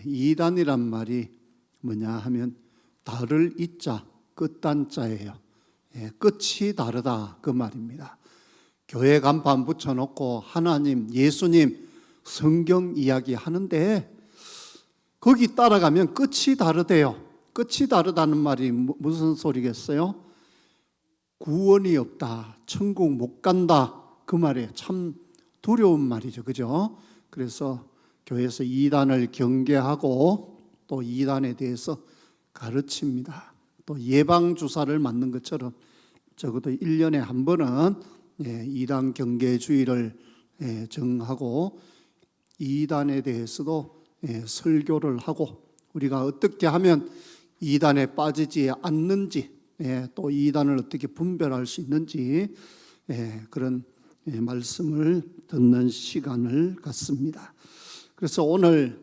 이단이란 말이 뭐냐 하면 다를 이자, 끝단자예요. 끝이 다르다 그 말입니다. 교회 간판 붙여놓고 하나님, 예수님, 성경 이야기 하는데 거기 따라가면 끝이 다르대요. 끝이 다르다는 말이 무슨 소리겠어요? 구원이 없다, 천국 못 간다 그 말이에요. 참 두려운 말이죠, 그죠? 그래서 교회에서 이단을 경계하고 또 이단에 대해서 가르칩니다. 또 예방주사를 맞는 것처럼 적어도 1년에 한 번은 이단 경계주의를 정하고 이단에 대해서도 설교를 하고 우리가 어떻게 하면 이단에 빠지지 않는지 또 이단을 어떻게 분별할 수 있는지 그런 말씀을 듣는 시간을 갖습니다. 그래서 오늘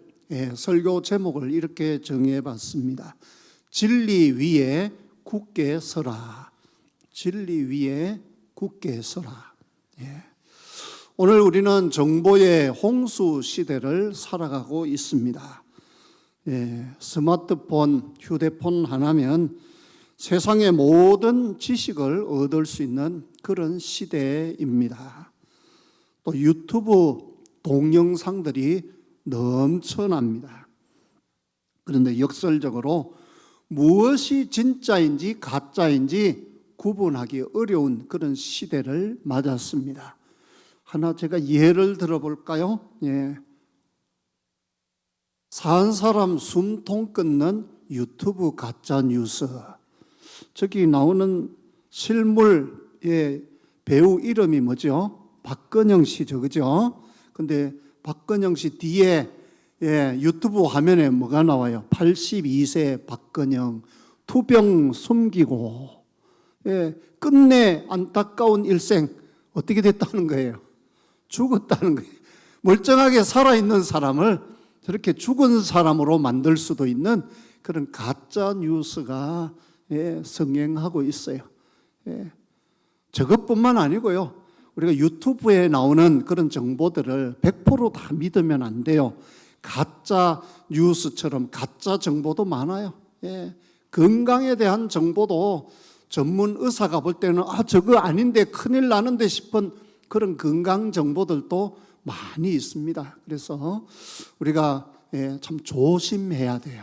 설교 제목을 이렇게 정해봤습니다. 진리 위에 굳게 서라. 진리 위에 굳게 서라. 오늘 우리는 정보의 홍수 시대를 살아가고 있습니다. 스마트폰, 휴대폰 하나면 세상의 모든 지식을 얻을 수 있는 그런 시대입니다. 또 유튜브 동영상들이 넘쳐납니다. 그런데 역설적으로 무엇이 진짜인지 가짜인지 구분하기 어려운 그런 시대를 맞았습니다. 하나 제가 예를 들어볼까요? 산 사람 숨통 끊는 유튜브 가짜 뉴스. 저기 나오는 실물의 배우 이름이 뭐죠? 박근영 씨죠, 그죠? 근데 박근영 씨 뒤에 유튜브 화면에 뭐가 나와요? 82세 박근영, 투병 숨기고, 끝내 안타까운 일생, 어떻게 됐다는 거예요? 죽었다는 거예요. 멀쩡하게 살아있는 사람을 저렇게 죽은 사람으로 만들 수도 있는 그런 가짜 뉴스가 성행하고 있어요. 저것뿐만 아니고요. 우리가 유튜브에 나오는 그런 정보들을 100%다 믿으면 안 돼요. 가짜 뉴스처럼 가짜 정보도 많아요. 건강에 대한 정보도 전문 의사가 볼 때는 저거 아닌데 큰일 나는데 싶은 그런 건강 정보들도 많이 있습니다. 그래서 우리가 참 조심해야 돼요.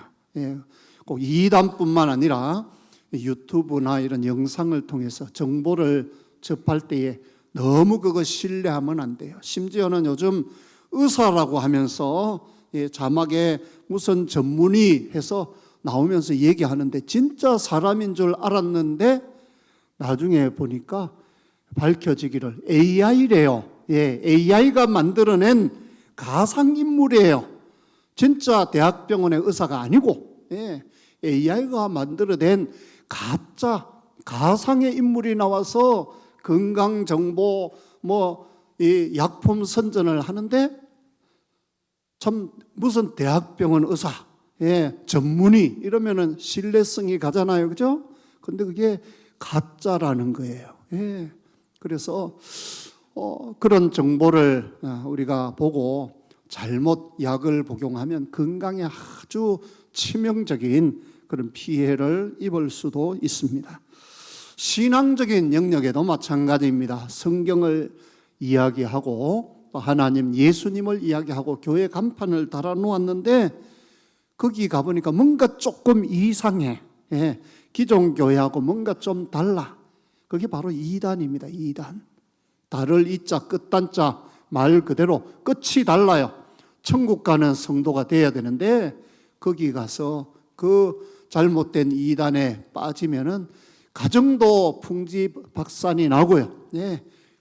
꼭 이단뿐만 아니라 유튜브나 이런 영상을 통해서 정보를 접할 때에 너무 그거 신뢰하면 안 돼요. 심지어는 요즘 의사라고 하면서 자막에 무슨 전문의 해서 나오면서 얘기하는데 진짜 사람인 줄 알았는데 나중에 보니까 밝혀지기를 AI래요. AI가 만들어낸 가상인물이에요. 진짜 대학병원의 의사가 아니고 AI가 만들어낸 가짜 가상의 인물이 나와서 건강정보 이 약품 선전을 하는데 참 무슨 대학병원 의사 전문의 이러면은 신뢰성이 가잖아요, 그죠? 근데 그게 가짜라는 거예요. 그래서 그런 정보를 우리가 보고 잘못 약을 복용하면 건강에 아주 치명적인 그런 피해를 입을 수도 있습니다. 신앙적인 영역에도 마찬가지입니다. 성경을 이야기하고 또 하나님, 예수님을 이야기하고 교회 간판을 달아놓았는데 거기 가보니까 뭔가 조금 이상해. 기존 교회하고 뭔가 좀 달라. 그게 바로 이단입니다. 이단. 다를 이자, 끝단자 말 그대로 끝이 달라요. 천국 가는 성도가 돼야 되는데 거기 가서 그 잘못된 이단에 빠지면은 가정도 풍지박산이 나고요.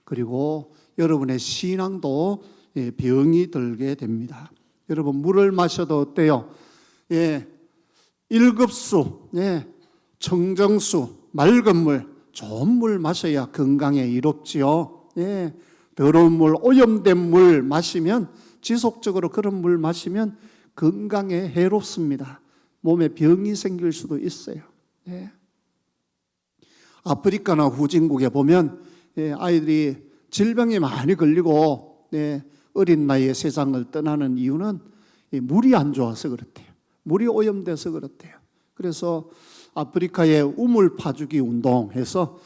그리고 여러분의 신앙도 병이 들게 됩니다. 여러분 물을 마셔도 어때요? 1급수, 청정수, 맑은 물, 좋은 물 마셔야 건강에 이롭지요. 더러운 물, 오염된 물 마시면 지속적으로 그런 물 마시면 건강에 해롭습니다. 몸에 병이 생길 수도 있어요. 아프리카나 후진국에 보면 아이들이 질병에 많이 걸리고 어린 나이에 세상을 떠나는 이유는 이 물이 안 좋아서 그렇대요. 물이 오염돼서 그렇대요. 그래서 아프리카의 우물 파주기 운동해서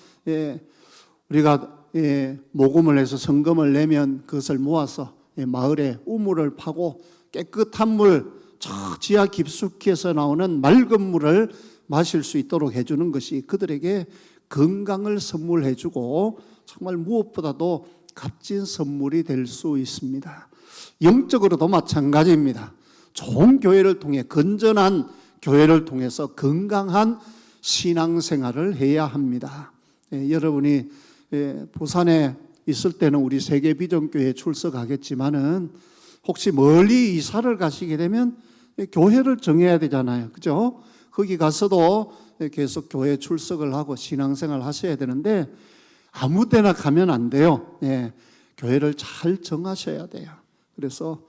우리가 모금을 해서 성금을 내면 그것을 모아서 마을에 우물을 파고 깨끗한 물, 저 지하 깊숙이에서 나오는 맑은 물을 마실 수 있도록 해주는 것이 그들에게 건강을 선물해주고 정말 무엇보다도 값진 선물이 될 수 있습니다. 영적으로도 마찬가지입니다. 좋은 교회를 통해, 건전한 교회를 통해서 건강한 신앙생활을 해야 합니다. 여러분이 부산에 있을 때는 우리 세계비전교회에 출석하겠지만은 혹시 멀리 이사를 가시게 되면 교회를 정해야 되잖아요. 그죠? 거기 가서도 계속 교회 출석을 하고 신앙생활 하셔야 되는데 아무 데나 가면 안 돼요. 교회를 잘 정하셔야 돼요. 그래서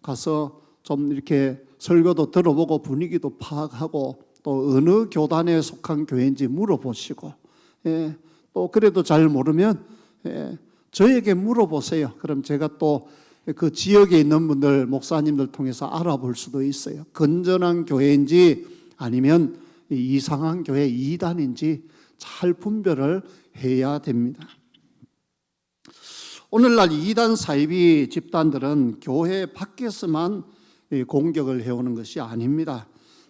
가서 좀 이렇게 설교도 들어보고 분위기도 파악하고 또 어느 교단에 속한 교회인지 물어보시고 또 그래도 잘 모르면 저에게 물어보세요. 그럼 제가 또 그 지역에 있는 분들, 목사님들 통해서 알아볼 수도 있어요. 건전한 교회인지 아니면 이상한 교회 이단인지 잘 분별을 해야 됩니다. 오늘날 이단 사이비 집단들은 교회 밖에서만 공격을 해오는 것이 아닙니다.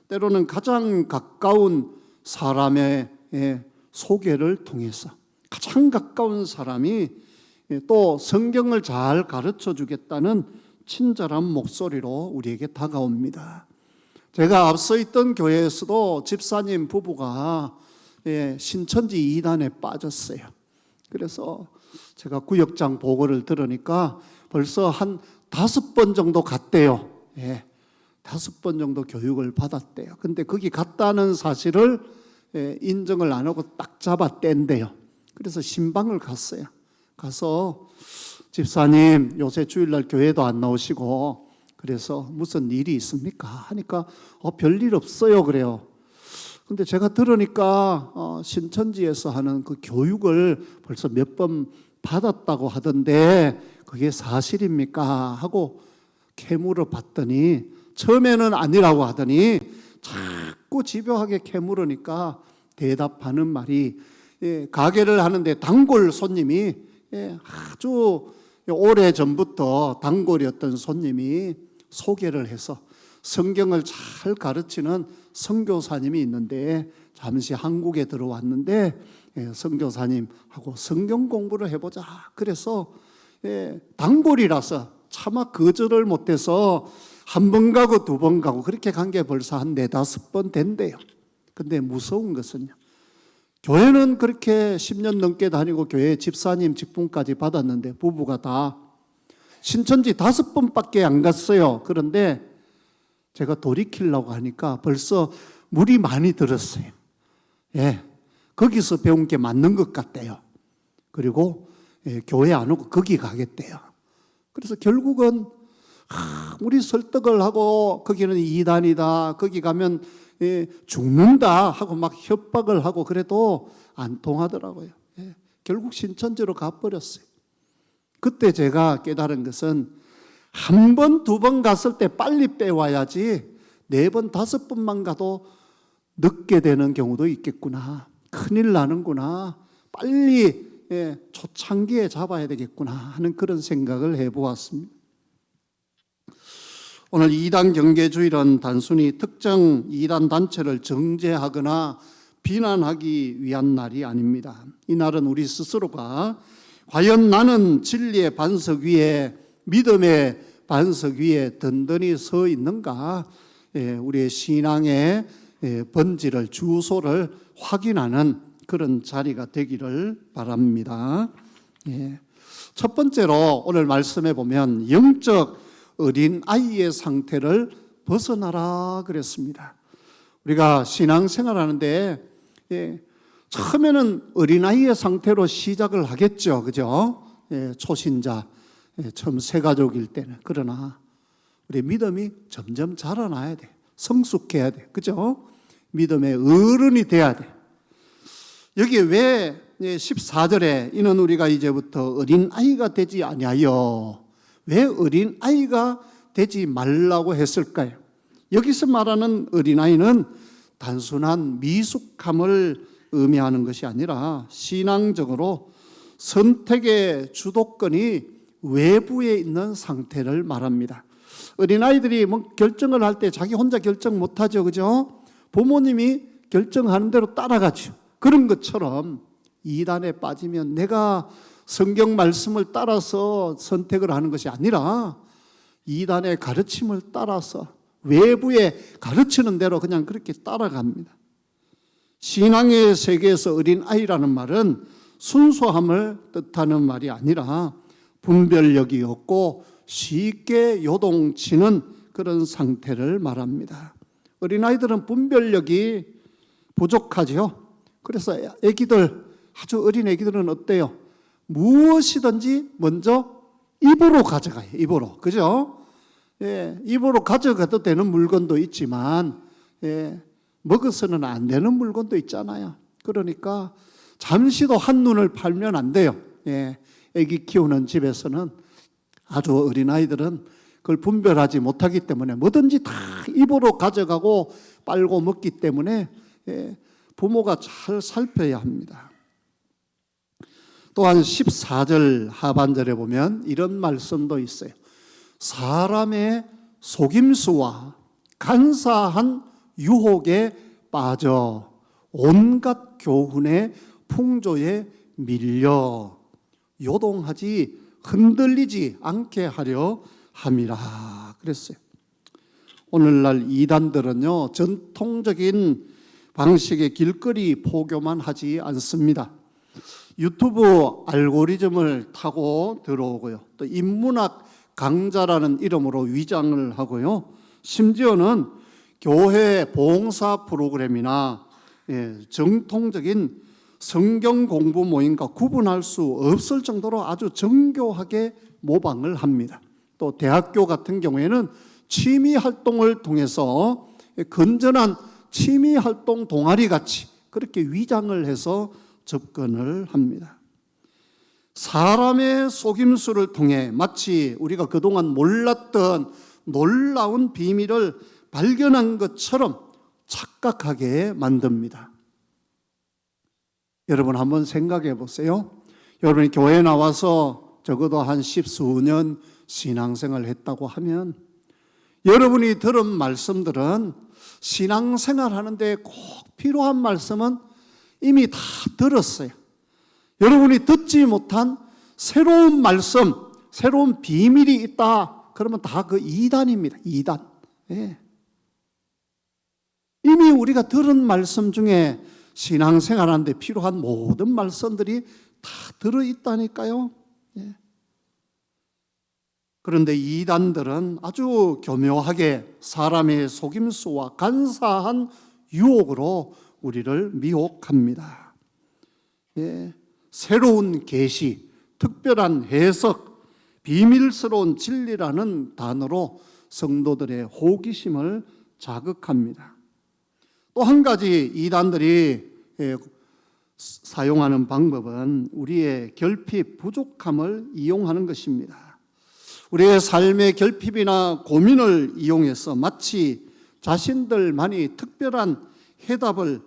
때로는 가장 가까운 사람의 소개를 통해서 가장 가까운 사람이 또 성경을 잘 가르쳐 주겠다는 친절한 목소리로 우리에게 다가옵니다. 제가 앞서 있던 교회에서도 집사님 부부가 신천지 이단에 빠졌어요. 그래서 제가 구역장 보고를 들으니까 벌써 한 5번 정도 갔대요. 5번 정도 교육을 받았대요. 근데 거기 갔다는 사실을 인정을 안 하고 딱 잡아 뗀대요. 그래서 신방을 갔어요. 가서 집사님 요새 주일날 교회도 안 나오시고 그래서 무슨 일이 있습니까? 하니까 별일 없어요 그래요. 근데 제가 들으니까 신천지에서 하는 그 교육을 벌써 몇 번 받았다고 하던데 그게 사실입니까? 하고 캐물어 봤더니 처음에는 아니라고 하더니 자꾸 집요하게 캐물으니까 대답하는 말이 가게를 하는데 단골 손님이 아주 오래 전부터 단골이었던 손님이 소개를 해서 성경을 잘 가르치는 선교사님이 있는데 잠시 한국에 들어왔는데 선교사님하고 성경 공부를 해보자. 그래서 단골이라서 차마 거절을 못해서 한 번 가고 2번 가고 그렇게 간 게 벌써 한 4-5번 된대요. 근데 무서운 것은요, 교회는 그렇게 10년 넘게 다니고 교회 집사님 직분까지 받았는데 부부가 다 신천지 5번밖에 안 갔어요. 그런데 제가 돌이키려고 하니까 벌써 물이 많이 들었어요. 거기서 배운 게 맞는 것 같대요. 그리고 교회 안 오고 거기 가겠대요. 그래서 결국은 우리 설득을 하고 거기는 이단이다, 거기 가면 죽는다 하고 막 협박을 하고 그래도 안 통하더라고요. 결국 신천지로 가버렸어요. 그때 제가 깨달은 것은 1번, 2번 갔을 때 빨리 빼와야지 4번, 5번만 가도 늦게 되는 경우도 있겠구나. 큰일 나는구나. 빨리 초창기에 잡아야 되겠구나 하는 그런 생각을 해보았습니다. 오늘 이단 경계주일은 단순히 특정 이단 단체를 정죄하거나 비난하기 위한 날이 아닙니다. 이 날은 우리 스스로가 과연 나는 진리의 반석 위에, 믿음의 반석 위에 든든히 서 있는가, 우리의 신앙의 본질을, 주소를 확인하는 그런 자리가 되기를 바랍니다. 첫 번째로 오늘 말씀해 보면 영적 어린 아이의 상태를 벗어나라 그랬습니다. 우리가 신앙생활하는데 처음에는 어린아이의 상태로 시작을 하겠죠. 그죠? 초신자, 처음 새가족일 때는. 그러나 우리 믿음이 점점 자라나야 돼. 성숙해야 돼. 그죠? 믿음의 어른이 돼야 돼. 여기에 왜 14절에 이는 우리가 이제부터 어린아이가 되지 아니하여, 왜 어린아이가 되지 말라고 했을까요? 여기서 말하는 어린아이는 단순한 미숙함을 의미하는 것이 아니라 신앙적으로 선택의 주도권이 외부에 있는 상태를 말합니다. 어린아이들이 뭐 결정을 할 때 자기 혼자 결정 못하죠, 그죠? 부모님이 결정하는 대로 따라가죠. 그런 것처럼 이단에 빠지면 내가 성경 말씀을 따라서 선택을 하는 것이 아니라 이단의 가르침을 따라서 외부에 가르치는 대로 그냥 그렇게 따라갑니다. 신앙의 세계에서 어린아이라는 말은 순수함을 뜻하는 말이 아니라 분별력이 없고 쉽게 요동치는 그런 상태를 말합니다. 어린아이들은 분별력이 부족하죠. 그래서 아주 어린 애기들은 어때요? 무엇이든지 먼저 입으로 가져가요. 입으로. 그죠? 입으로 가져가도 되는 물건도 있지만 먹어서는 안 되는 물건도 있잖아요. 그러니까 잠시도 한눈을 팔면 안 돼요. 애기 키우는 집에서는 아주 어린아이들은 그걸 분별하지 못하기 때문에 뭐든지 다 입으로 가져가고 빨고 먹기 때문에 부모가 잘 살펴야 합니다. 또한 14절 하반절에 보면 이런 말씀도 있어요. 사람의 속임수와 간사한 유혹에 빠져 온갖 교훈의 풍조에 밀려 요동하지 흔들리지 않게 하려 함이라 그랬어요. 오늘날 이단들은요, 전통적인 방식의 길거리 포교만 하지 않습니다. 유튜브 알고리즘을 타고 들어오고요, 또 인문학 강자라는 이름으로 위장을 하고요, 심지어는 교회 봉사 프로그램이나 정통적인 성경 공부 모임과 구분할 수 없을 정도로 아주 정교하게 모방을 합니다. 또 대학교 같은 경우에는 취미 활동을 통해서 건전한 취미 활동 동아리 같이 그렇게 위장을 해서 접근을 합니다. 사람의 속임수를 통해 마치 우리가 그동안 몰랐던 놀라운 비밀을 발견한 것처럼 착각하게 만듭니다. 여러분 한번 생각해 보세요. 여러분이 교회에 나와서 적어도 한 10수년 신앙생활을 했다고 하면 여러분이 들은 말씀들은 신앙생활 하는데 꼭 필요한 말씀은 이미 다 들었어요. 여러분이 듣지 못한 새로운 말씀, 새로운 비밀이 있다. 그러면 다 그 이단입니다. 이단. 이미 우리가 들은 말씀 중에 신앙생활하는데 필요한 모든 말씀들이 다 들어있다니까요. 그런데 이단들은 아주 교묘하게 사람의 속임수와 간사한 유혹으로 우리를 미혹합니다. 새로운 계시, 특별한 해석, 비밀스러운 진리라는 단어로 성도들의 호기심을 자극합니다. 또 한 가지 이단들이 사용하는 방법은 우리의 결핍, 부족함을 이용하는 것입니다. 우리의 삶의 결핍이나 고민을 이용해서 마치 자신들만이 특별한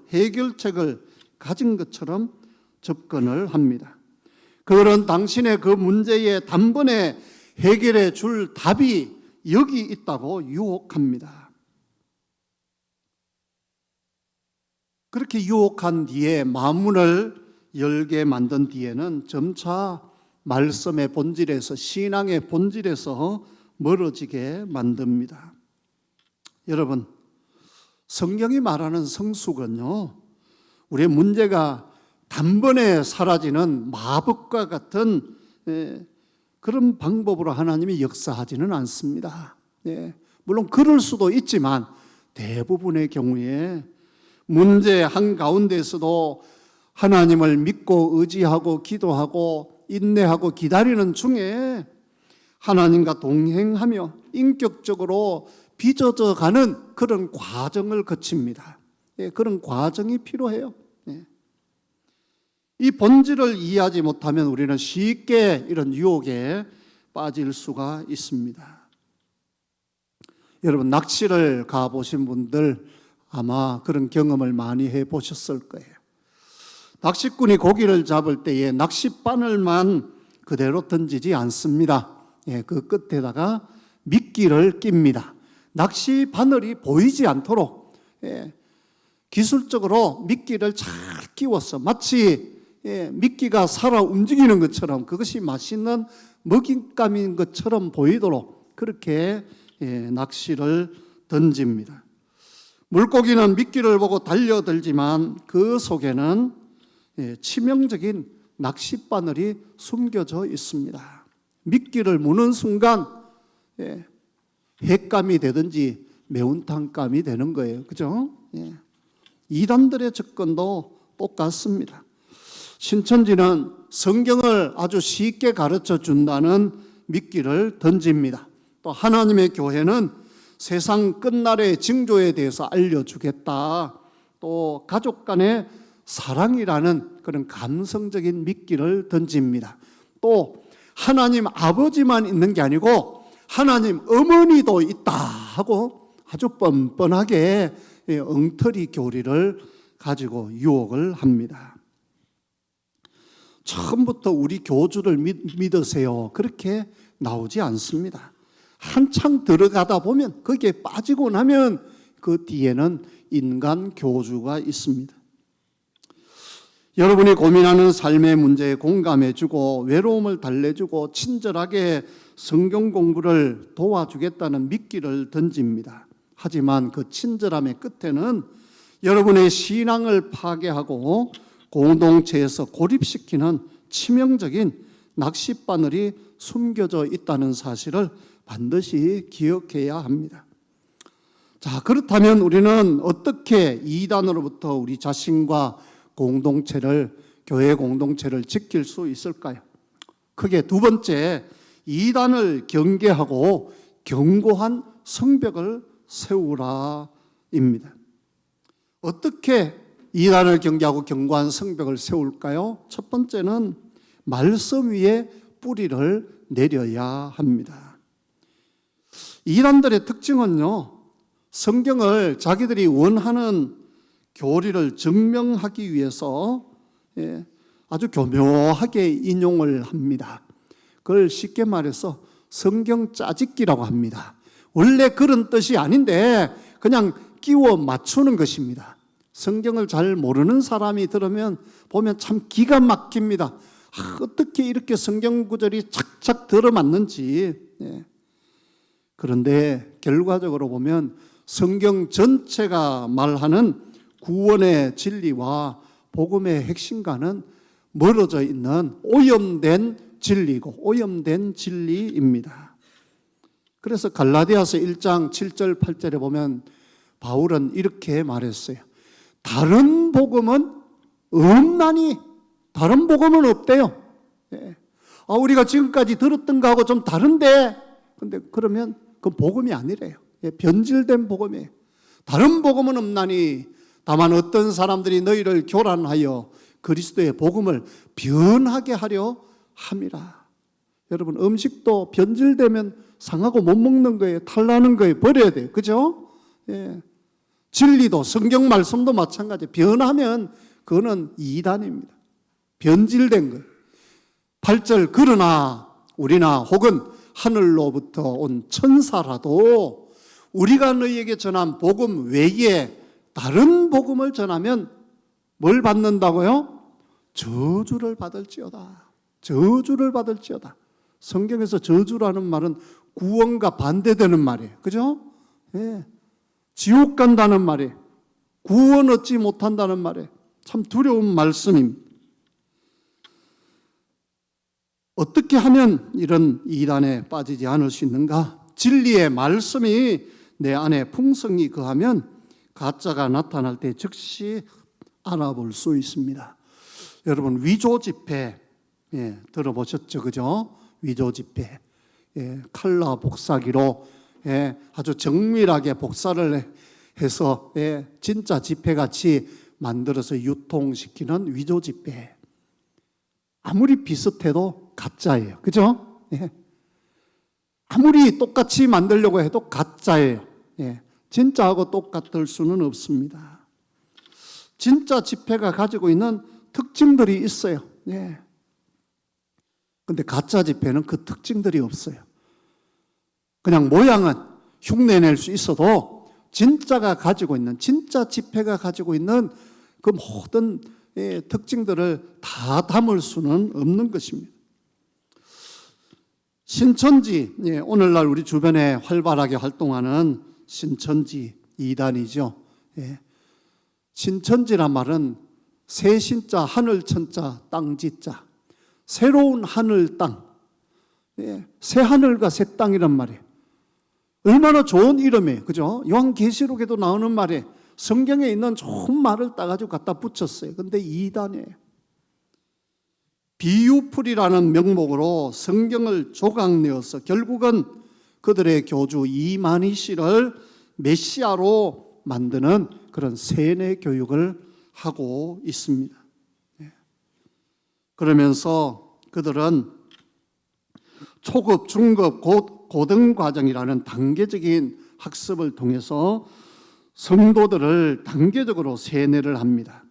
해결책을 가진 것처럼 접근을 합니다. 그들은 당신의 그 문제에 단번에 해결해 줄 답이 여기 있다고 유혹합니다. 그렇게 유혹한 뒤에 마문을 열게 만든 뒤에는 점차 말씀의 본질에서, 신앙의 본질에서 멀어지게 만듭니다. 여러분, 성경이 말하는 성숙은요, 우리의 문제가 단번에 사라지는 마법과 같은 그런 방법으로 하나님이 역사하지는 않습니다. 물론 그럴 수도 있지만 대부분의 경우에 문제 한가운데에서도 하나님을 믿고 의지하고 기도하고 인내하고 기다리는 중에 하나님과 동행하며 인격적으로 빚어져 가는 그런 과정을 거칩니다. 그런 과정이 필요해요. 이 본질을 이해하지 못하면 우리는 쉽게 이런 유혹에 빠질 수가 있습니다. 여러분 낚시를 가보신 분들 아마 그런 경험을 많이 해보셨을 거예요. 낚시꾼이 고기를 잡을 때에 낚싯바늘만 그대로 던지지 않습니다. 그 끝에다가 미끼를 낍니다. 낚시 바늘이 보이지 않도록 기술적으로 미끼를 잘 끼워서 마치 미끼가 살아 움직이는 것처럼 그것이 맛있는 먹잇감인 것처럼 보이도록 그렇게 낚시를 던집니다. 물고기는 미끼를 보고 달려들지만 그 속에는 치명적인 낚싯바늘이 숨겨져 있습니다. 미끼를 무는 순간 횟감이 되든지 매운탕감이 되는 거예요. 그죠? 이단들의 접근도 똑같습니다. 신천지는 성경을 아주 쉽게 가르쳐 준다는 미끼를 던집니다. 또 하나님의 교회는 세상 끝날의 징조에 대해서 알려주겠다. 또 가족 간의 사랑이라는 그런 감성적인 미끼를 던집니다. 또 하나님 아버지만 있는 게 아니고 하나님 어머니도 있다 하고 아주 뻔뻔하게 엉터리 교리를 가지고 유혹을 합니다. 처음부터 우리 교주를 믿으세요. 그렇게 나오지 않습니다. 한창 들어가다 보면 거기에 빠지고 나면 그 뒤에는 인간 교주가 있습니다. 여러분이 고민하는 삶의 문제에 공감해주고 외로움을 달래주고 친절하게 성경 공부를 도와주겠다는 미끼를 던집니다. 하지만 그 친절함의 끝에는 여러분의 신앙을 파괴하고 공동체에서 고립시키는 치명적인 낚싯바늘이 숨겨져 있다는 사실을 반드시 기억해야 합니다. 자, 그렇다면 우리는 어떻게 이단으로부터 우리 자신과 공동체를, 교회 공동체를 지킬 수 있을까요? 크게 두 번째, 이단을 경계하고 견고한 성벽을 세우라입니다. 어떻게 이단을 경계하고 견고한 성벽을 세울까요? 첫 번째는 말씀 위에 뿌리를 내려야 합니다. 이단들의 특징은요, 성경을 자기들이 원하는 교리를 증명하기 위해서 아주 교묘하게 인용을 합니다. 그걸 쉽게 말해서 성경 짜집기라고 합니다. 원래 그런 뜻이 아닌데 그냥 끼워 맞추는 것입니다. 성경을 잘 모르는 사람이 들으면 보면 참 기가 막힙니다. 어떻게 이렇게 성경 구절이 착착 들어맞는지. 그런데 결과적으로 보면 성경 전체가 말하는 구원의 진리와 복음의 핵심과는 멀어져 있는 오염된 진리고 오염된 진리입니다. 그래서 갈라디아서 1장 7절 8절에 보면 바울은 이렇게 말했어요. 다른 복음은 없나니, 다른 복음은 없대요. 우리가 지금까지 들었던 거하고 좀 다른데, 근데 그러면 그건 복음이 아니래요. 변질된 복음이에요. 다른 복음은 없나니 다만 어떤 사람들이 너희를 교란하여 그리스도의 복음을 변하게 하려 함이라. 여러분, 음식도 변질되면 상하고 못 먹는 거예요. 탈나는 거예요. 버려야 돼요. 그죠? 진리도, 성경 말씀도 마찬가지. 변하면 그거는 이단입니다. 변질된 거예요. 8절, 그러나 우리나 혹은 하늘로부터 온 천사라도 우리가 너희에게 전한 복음 외에 다른 복음을 전하면 뭘 받는다고요? 저주를 받을지어다. 저주를 받을지어다. 성경에서 저주라는 말은 구원과 반대되는 말이에요. 그죠? 지옥 간다는 말이에요. 구원 얻지 못한다는 말이에요. 참 두려운 말씀입니다. 어떻게 하면 이런 이단에 빠지지 않을 수 있는가? 진리의 말씀이 내 안에 풍성히 거하면 가짜가 나타날 때 즉시 알아볼 수 있습니다. 여러분, 위조 집회 들어보셨죠? 그죠? 위조 집회. 칼라 복사기로 아주 정밀하게 복사를 해서 진짜 집회같이 만들어서 유통시키는 위조 집회. 아무리 비슷해도 가짜예요. 그죠? 아무리 똑같이 만들려고 해도 가짜예요. 진짜하고 똑같을 수는 없습니다. 진짜 집회가 가지고 있는 특징들이 있어요. 근데 가짜 집회는 그 특징들이 없어요. 그냥 모양은 흉내낼 수 있어도 진짜가 가지고 있는, 진짜 집회가 가지고 있는 그 모든 특징들을 다 담을 수는 없는 것입니다. 신천지, 오늘날 우리 주변에 활발하게 활동하는 신천지 이단이죠. 신천지란 말은 새 신자, 하늘 천자, 땅 지자, 새로운 하늘 땅, 새 하늘과 새 땅이란 말이에요. 얼마나 좋은 이름이에요, 그죠? 요한계시록에도 나오는 말에 성경에 있는 좋은 말을 따가지고 갖다 붙였어요. 근데 이단이에요. 비유풀이라는 명목으로 성경을 조각내어서 결국은 그들의 교주 이만희 씨를 메시아로 만드는 그런 세뇌 교육을 하고 있습니다. 그러면서 그들은 초급, 중급, 고등 과정이라는 단계적인 학습을 통해서 성도들을 단계적으로 세뇌를 합니다.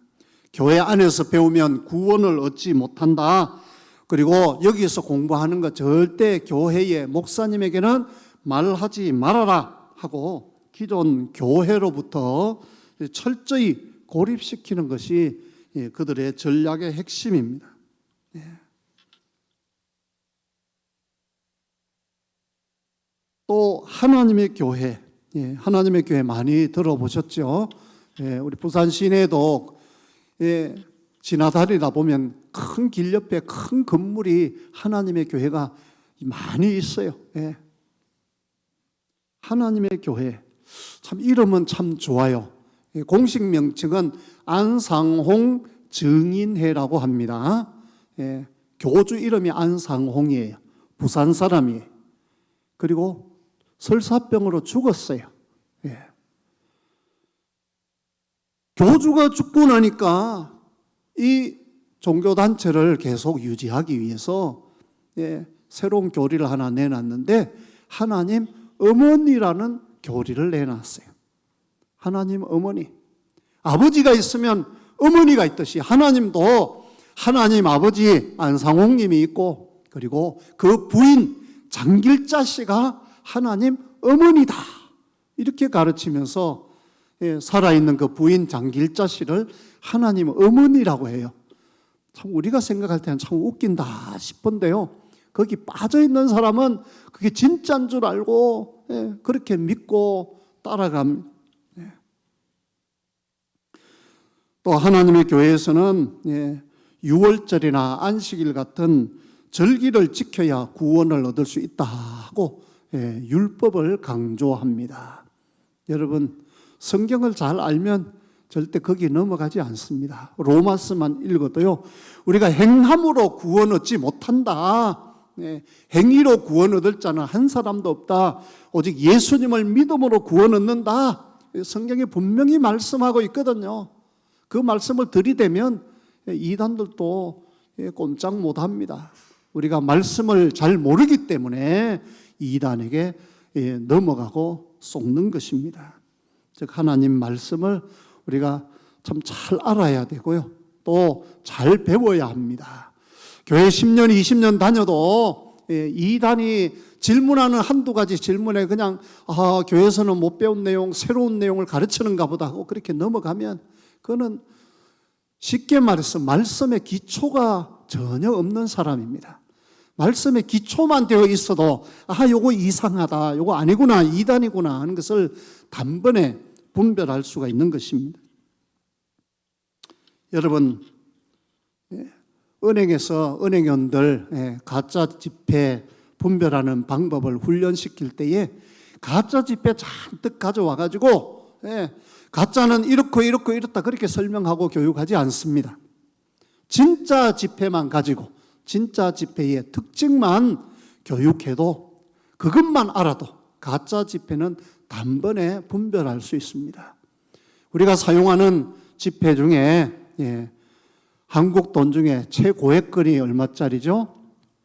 교회 안에서 배우면 구원을 얻지 못한다. 그리고 여기서 공부하는 것 절대 교회의 목사님에게는 말하지 말아라 하고 기존 교회로부터 철저히 고립시키는 것이 그들의 전략의 핵심입니다. 또 하나님의 교회, 하나님의 교회 많이 들어보셨죠? 우리 부산 시내도 지나다니다 보면 큰 길 옆에 큰 건물이 하나님의 교회가 많이 있어요. 하나님의 교회, 참 이름은 참 좋아요. 공식 명칭은 안상홍 증인회라고 합니다. 교주 이름이 안상홍이에요. 부산 사람이에요. 그리고 설사병으로 죽었어요. 교주가 죽고 나니까 이 종교단체를 계속 유지하기 위해서 새로운 교리를 하나 내놨는데 하나님 어머니라는 교리를 내놨어요. 하나님 어머니. 아버지가 있으면 어머니가 있듯이 하나님도 하나님 아버지 안상홍님이 있고 그리고 그 부인 장길자 씨가 하나님 어머니다. 이렇게 가르치면서 살아있는 그 부인 장길자 씨를 하나님 어머니라고 해요. 참 우리가 생각할 때는 참 웃긴다 싶은데요. 거기 빠져있는 사람은 그게 진짜인 줄 알고 그렇게 믿고 따라갑니다. 또 하나님의 교회에서는 6월절이나 안식일 같은 절기를 지켜야 구원을 얻을 수 있다고 율법을 강조합니다. 여러분 성경을 잘 알면 절대 거기 넘어가지 않습니다. 로마서만 읽어도요. 우리가 행함으로 구원 얻지 못한다. 행위로 구원 얻을 자는 한 사람도 없다. 오직 예수님을 믿음으로 구원 얻는다. 성경에 분명히 말씀하고 있거든요. 그 말씀을 들이대면 이단들도 꼼짝 못합니다. 우리가 말씀을 잘 모르기 때문에 이단에게 넘어가고 속는 것입니다. 즉 하나님 말씀을 우리가 참 잘 알아야 되고요. 또 잘 배워야 합니다. 교회 10년, 20년 다녀도 이단이 질문하는 한두 가지 질문에 그냥 교회에서는 못 배운 내용, 새로운 내용을 가르치는가 보다 하고 그렇게 넘어가면 그거는 쉽게 말해서 말씀의 기초가 전혀 없는 사람입니다. 말씀의 기초만 되어 있어도 요거 이상하다, 요거 아니구나, 이단이구나 하는 것을 단번에 분별할 수가 있는 것입니다. 여러분 은행에서 은행원들 가짜 지폐 분별하는 방법을 훈련시킬 때에 가짜 지폐 잔뜩 가져와 가지고 가짜는 이렇고 이렇고 이렇다 그렇게 설명하고 교육하지 않습니다. 진짜 지폐만 가지고 진짜 지폐의 특징만 교육해도 그것만 알아도 가짜 지폐는 단번에 분별할 수 있습니다. 우리가 사용하는 지폐 중에 한국 돈 중에 최고액권이 얼마짜리죠?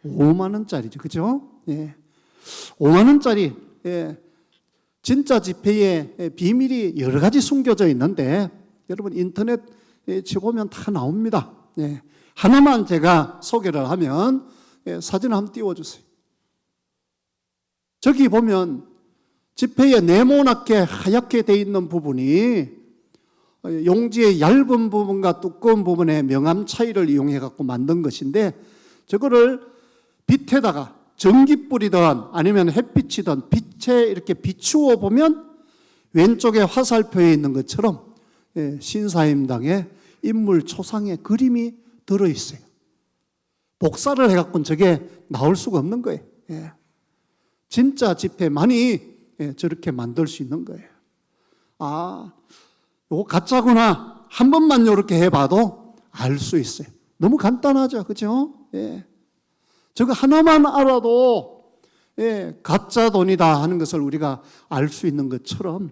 5만 원짜리죠. 그죠? 5만 원짜리 진짜 집회의 비밀이 여러 가지 숨겨져 있는데 여러분 인터넷 치보면 다 나옵니다. 예. 하나만 제가 소개를 하면 사진을 한번 띄워주세요. 저기 보면 집회의 네모나게 하얗게 돼 있는 부분이 용지의 얇은 부분과 두꺼운 부분의 명암 차이를 이용해 갖고 만든 것인데 저거를 빛에다가 전기불이든 아니면 햇빛이든 빛에 이렇게 비추어 보면 왼쪽에 화살표에 있는 것처럼 신사임당의 인물 초상의 그림이 들어있어요. 복사를 해갖고는 저게 나올 수가 없는 거예요. 진짜 집회만이 저렇게 만들 수 있는 거예요. 아, 요거 가짜구나. 한 번만 이렇게 해봐도 알 수 있어요. 너무 간단하죠, 그죠? 저거 하나만 알아도 가짜 돈이다 하는 것을 우리가 알 수 있는 것처럼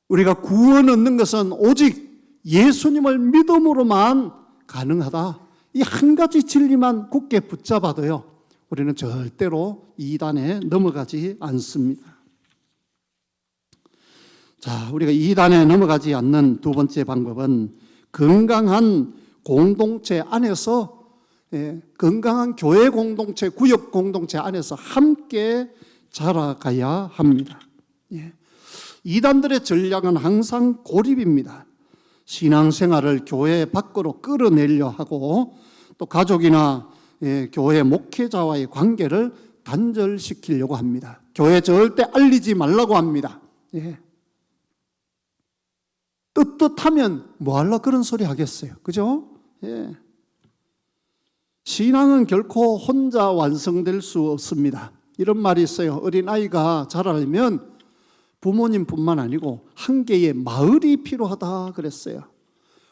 우리가 구원 얻는 것은 오직 예수님을 믿음으로만 가능하다. 이 한 가지 진리만 굳게 붙잡아도요, 우리는 절대로 이단에 넘어가지 않습니다. 자, 우리가 이단에 넘어가지 않는 두 번째 방법은 건강한 공동체 안에서, 건강한 교회 공동체, 구역 공동체 안에서 함께 자라가야 합니다. 이단들의 전략은 항상 고립입니다. 신앙생활을 교회 밖으로 끌어내려 하고 또 가족이나 교회 목회자와의 관계를 단절시키려고 합니다. 교회 절대 알리지 말라고 합니다. 떳떳하면 뭐 하려 그런 소리 하겠어요. 그죠? 신앙은 결코 혼자 완성될 수 없습니다. 이런 말이 있어요. 어린아이가 자라려면 부모님뿐만 아니고 한 개의 마을이 필요하다 그랬어요.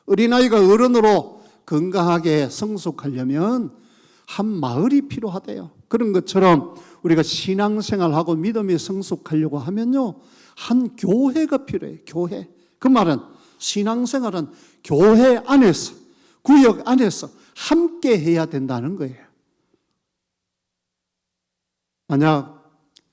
어린아이가 어른으로 건강하게 성숙하려면 한 마을이 필요하대요. 그런 것처럼 우리가 신앙생활하고 믿음이 성숙하려고 하면요, 한 교회가 필요해요. 교회. 그 말은 신앙생활은 교회 안에서, 구역 안에서 함께 해야 된다는 거예요. 만약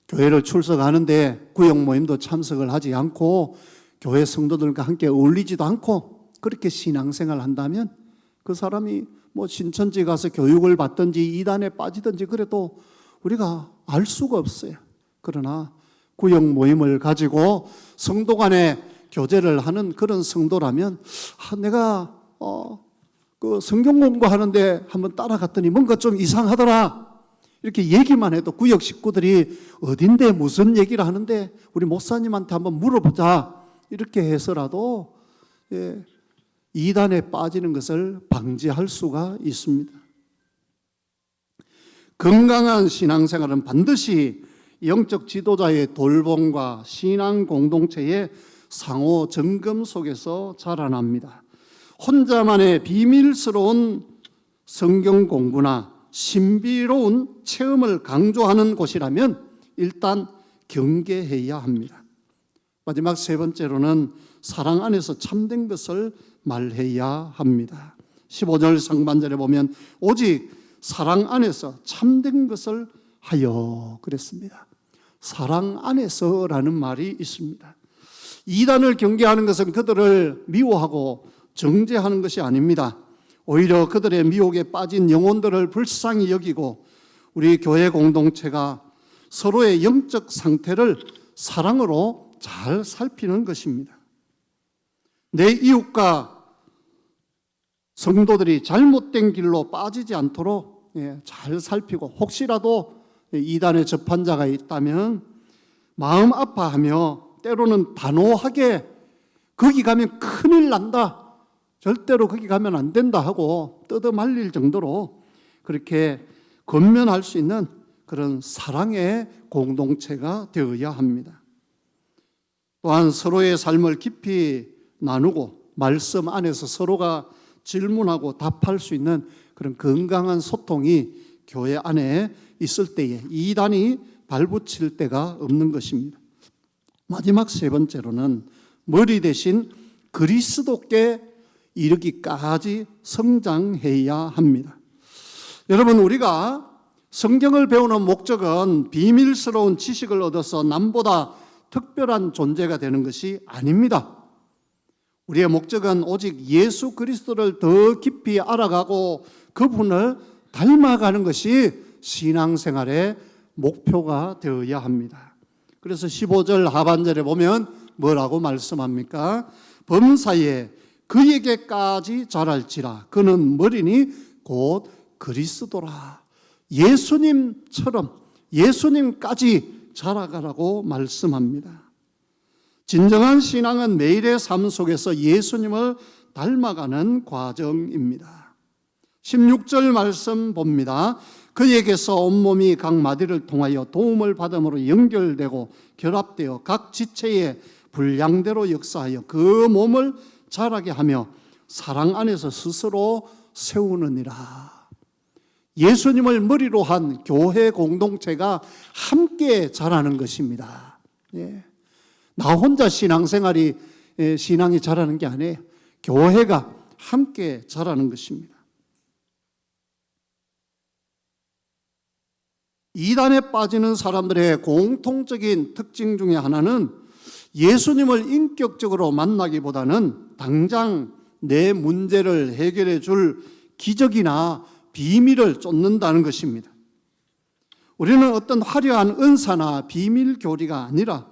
교회를 출석하는데 구역 모임도 참석을 하지 않고 교회 성도들과 함께 어울리지도 않고 그렇게 신앙생활을 한다면 그 사람이 뭐 신천지 가서 교육을 받든지 이단에 빠지든지 그래도 우리가 알 수가 없어요. 그러나 구역 모임을 가지고 성도 간에 교제를 하는 그런 성도라면 내가 그 성경 공부하는데 한번 따라갔더니 뭔가 좀 이상하더라. 이렇게 얘기만 해도 구역 식구들이 어딘데 무슨 얘기를 하는데 우리 목사님한테 한번 물어보자. 이렇게 해서라도 이단에 빠지는 것을 방지할 수가 있습니다. 건강한 신앙생활은 반드시 영적 지도자의 돌봄과 신앙 공동체의 상호 점검 속에서 자라납니다. 혼자만의 비밀스러운 성경 공부나 신비로운 체험을 강조하는 곳이라면 일단 경계해야 합니다. 마지막 세 번째로는 사랑 안에서 참된 것을 말해야 합니다. 15절 상반절에 보면 오직 사랑 안에서 참된 것을 하여 그랬습니다. 사랑 안에서라는 말이 있습니다. 이단을 경계하는 것은 그들을 미워하고 정죄하는 것이 아닙니다. 오히려 그들의 미혹에 빠진 영혼들을 불쌍히 여기고 우리 교회 공동체가 서로의 영적 상태를 사랑으로 잘 살피는 것입니다. 내 이웃과 성도들이 잘못된 길로 빠지지 않도록 잘 살피고 혹시라도 이단에 접한 자가 있다면 마음 아파하며 때로는 단호하게 거기 가면 큰일 난다. 절대로 거기 가면 안 된다 하고 뜯어말릴 정도로 그렇게 권면할 수 있는 그런 사랑의 공동체가 되어야 합니다. 또한 서로의 삶을 깊이 나누고 말씀 안에서 서로가 질문하고 답할 수 있는 그런 건강한 소통이 교회 안에 있을 때에 이단이 발붙일 데가 없는 것입니다. 마지막 세 번째로는 머리 대신 그리스도께 이르기까지 성장해야 합니다. 여러분, 우리가 성경을 배우는 목적은 비밀스러운 지식을 얻어서 남보다 특별한 존재가 되는 것이 아닙니다. 우리의 목적은 오직 예수 그리스도를 더 깊이 알아가고 그분을 닮아가는 것이 신앙생활의 목표가 되어야 합니다. 그래서 15절 하반절에 보면 뭐라고 말씀합니까? 범사에 그에게까지 자랄지라 그는 머리니 곧 그리스도라. 예수님처럼 예수님까지 자라가라고 말씀합니다. 진정한 신앙은 매일의 삶 속에서 예수님을 닮아가는 과정입니다. 16절 말씀 봅니다. 그에게서 온몸이 각 마디를 통하여 도움을 받음으로 연결되고 결합되어 각 지체의 분량대로 역사하여 그 몸을 자라게 하며 사랑 안에서 스스로 세우느니라. 예수님을 머리로 한 교회 공동체가 함께 자라는 것입니다. 예. 나 혼자 신앙생활이 신앙이 자라는 게 아니에요. 교회가 함께 자라는 것입니다. 이단에 빠지는 사람들의 공통적인 특징 중에 하나는 예수님을 인격적으로 만나기보다는 당장 내 문제를 해결해 줄 기적이나 비밀을 쫓는다는 것입니다. 우리는 어떤 화려한 은사나 비밀 교리가 아니라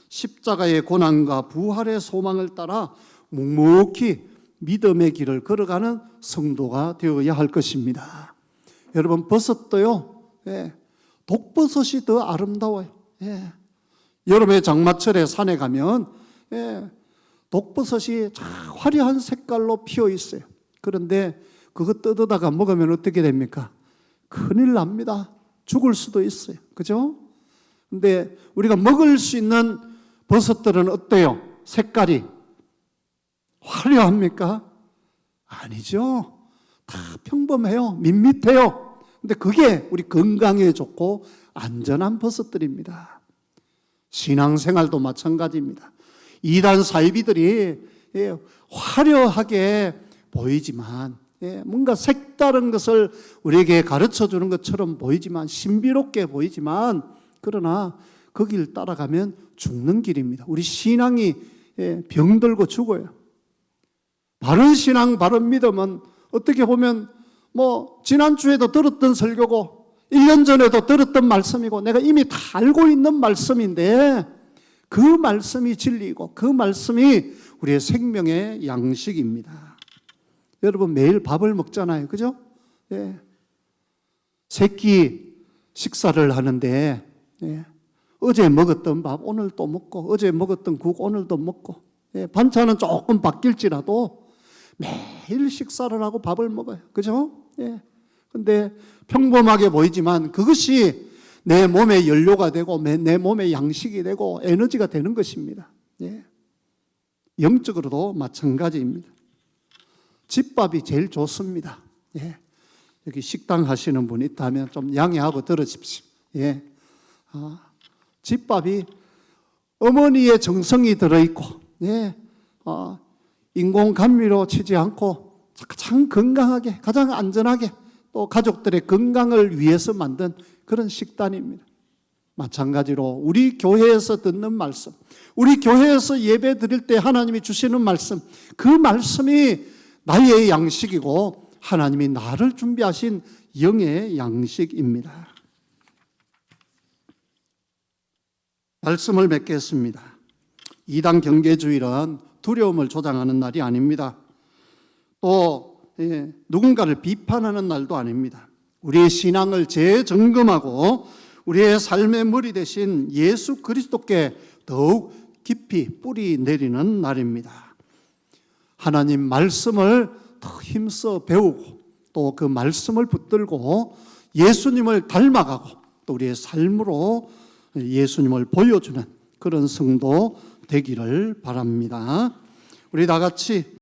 십자가의 고난과 부활의 소망을 따라 묵묵히 믿음의 길을 걸어가는 성도가 되어야 할 것입니다. 여러분, 버섯도요, 독버섯이 더 아름다워요. 여름에 장마철에 산에 가면 독버섯이 화려한 색깔로 피어 있어요. 그런데 그거 뜯어다가 먹으면 어떻게 됩니까? 큰일 납니다. 죽을 수도 있어요. 그죠? 근데 우리가 먹을 수 있는 버섯들은 어때요? 색깔이 화려합니까? 아니죠. 다 평범해요. 밋밋해요. 근데 그게 우리 건강에 좋고 안전한 버섯들입니다. 신앙생활도 마찬가지입니다. 이단 사이비들이 화려하게 보이지만 뭔가 색다른 것을 우리에게 가르쳐 주는 것처럼 보이지만 신비롭게 보이지만 그러나 그 길 따라가면 죽는 길입니다. 우리 신앙이 병들고 죽어요. 바른 신앙, 바른 믿음은 어떻게 보면 지난주에도 들었던 설교고 1년 전에도 들었던 말씀이고 내가 이미 다 알고 있는 말씀인데 그 말씀이 진리이고 그 말씀이 우리의 생명의 양식입니다. 여러분 매일 밥을 먹잖아요. 그죠? 세끼 식사를 하는데 어제 먹었던 밥 오늘 또 먹고 어제 먹었던 국 오늘도 먹고 반찬은 조금 바뀔지라도 매일 식사를 하고 밥을 먹어요. 그죠? 근데 평범하게 보이지만 그것이 내 몸의 연료가 되고 내 몸의 양식이 되고 에너지가 되는 것입니다. 영적으로도 마찬가지입니다. 집밥이 제일 좋습니다. 여기 식당 하시는 분이 있다면 좀 양해하고 들으십시오. 집밥이 어머니의 정성이 들어있고 인공 감미료 치지 않고 가장 건강하게 가장 안전하게 또 가족들의 건강을 위해서 만든 그런 식단입니다. 마찬가지로 우리 교회에서 듣는 말씀, 우리 교회에서 예배 드릴 때 하나님이 주시는 말씀, 그 말씀이 나의 양식이고 하나님이 나를 준비하신 영의 양식입니다. 말씀을 맺겠습니다. 이단 경계주일은 두려움을 조장하는 날이 아닙니다. 또 누군가를 비판하는 날도 아닙니다. 우리의 신앙을 재점검하고 우리의 삶의 머리 대신 예수 그리스도께 더욱 깊이 뿌리 내리는 날입니다. 하나님 말씀을 더 힘써 배우고 또 그 말씀을 붙들고 예수님을 닮아가고 또 우리의 삶으로 예수님을 보여주는 그런 성도 되기를 바랍니다. 우리 다 같이